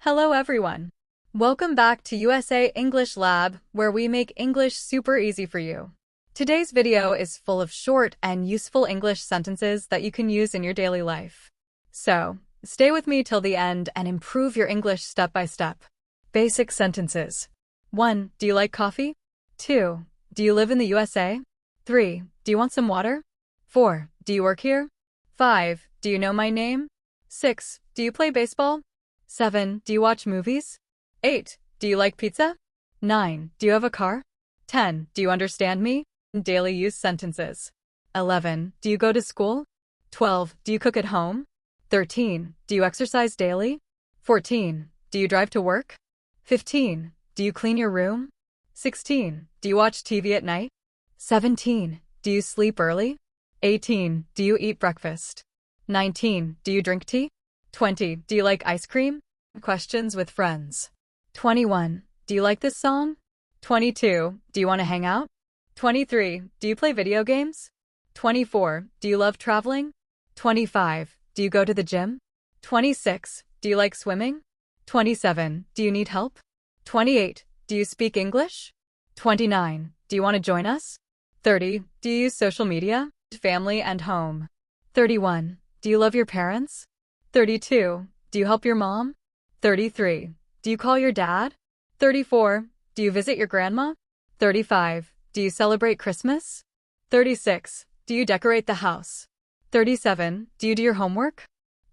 Hello everyone. Welcome back to USA English Lab, where we make English super easy for you. Today's video is full of short and useful English sentences that you can use in your daily life. So, stay with me till the end and improve your English step by step. Basic sentences. 1. Do you like coffee? 2. Do you live in the USA? 3. Do you want some water? 4. Do you work here? 5. Do you know my name? 6. Do you play baseball? 7. Do you watch movies? 8. Do you like pizza? 9. Do you have a car? 10. Do you understand me? Daily use sentences. 11. Do you go to school? 12. Do you cook at home? 13. Do you exercise daily? 14. Do you drive to work? 15. Do you clean your room? 16. Do you watch TV at night? 17. Do you sleep early? 18. Do you eat breakfast? 19. Do you drink tea? 20. Do you like ice cream? Questions with friends. 21. Do you like this song? 22. Do you want to hang out? 23. Do you play video games? 24. Do you love traveling? 25. Do you go to the gym? 26. Do you like swimming? 27. Do you need help? 28. Do you speak English? 29. Do you want to join us? 30. Do you use social media? Family and home. 31. Do you love your parents? 32. Do you help your mom? 33. Do you call your dad? 34. Do you visit your grandma? 35. Do you celebrate Christmas? 36. Do you decorate the house? 37. Do you do your homework?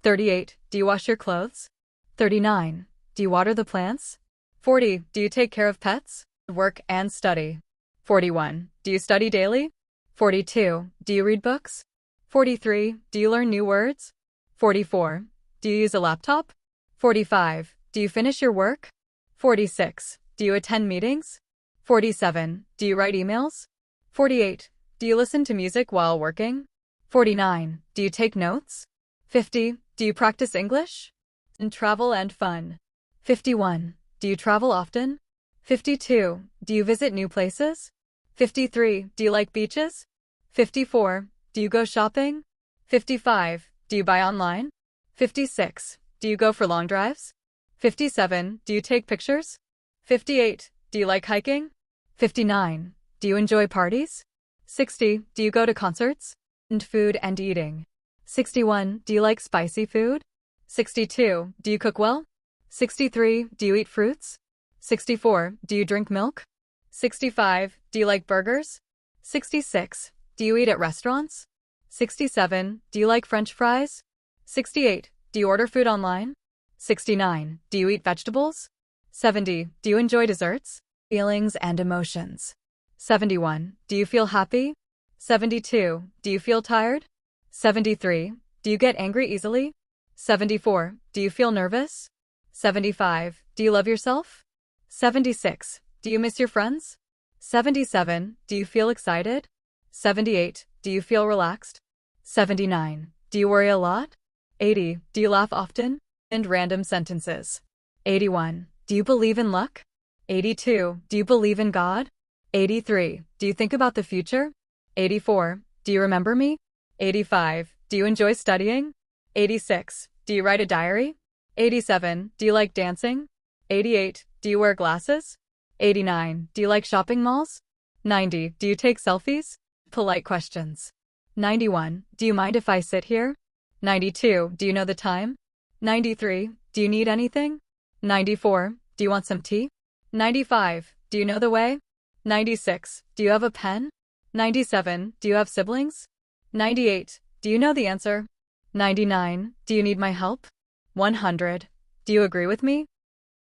38. Do you wash your clothes? 39. Do you water the plants? 40. Do you take care of pets? Work and study. 41. Do you study daily? 42. Do you read books? 43. Do you learn new words? 44. Do you use a laptop? 45. Do you finish your work? 46. Do you attend meetings? 47. Do you write emails? 48. Do you listen to music while working? 49. Do you take notes? 50. Do you practice English? And travel and fun. 51. Do you travel often? 52. Do you visit new places? 53. Do you like beaches? 54. Do you go shopping? 55. Do you buy online? 56. Do you go for long drives? 57. Do you take pictures? 58. Do you like hiking? 59. Do you enjoy parties? 60. Do you go to concerts? And food and eating. 61. Do you like spicy food? 62. Do you cook well? 63. Do you eat fruits? 64. Do you drink milk? 65. Do you like burgers? 66. Do you eat at restaurants? 67. Do you like French fries? 68. Do you order food online? 69. Do you eat vegetables? 70. Do you enjoy desserts? Feelings and emotions. 71. Do you feel happy? 72. Do you feel tired? 73. Do you get angry easily? 74. Do you feel nervous? 75. Do you love yourself? 76. Do you miss your friends? 77. Do you feel excited? 78. Do you feel relaxed? 79. Do you worry a lot? 80. Do you laugh often? And random sentences. 81. Do you believe in luck? 82. Do you believe in God? 83. Do you think about the future? 84. Do you remember me? 85. Do you enjoy studying? 86. Do you write a diary? 87. Do you like dancing? 88. Do you wear glasses? 89. Do you like shopping malls? 90. Do you take selfies? Polite questions. 91. Do you mind if I sit here? 92. Do you know the time? 93. Do you need anything? 94. Do you want some tea? 95. Do you know the way? 96. Do you have a pen? 97. Do you have siblings? 98. Do you know the answer? 99. Do you need my help? 100. Do you agree with me?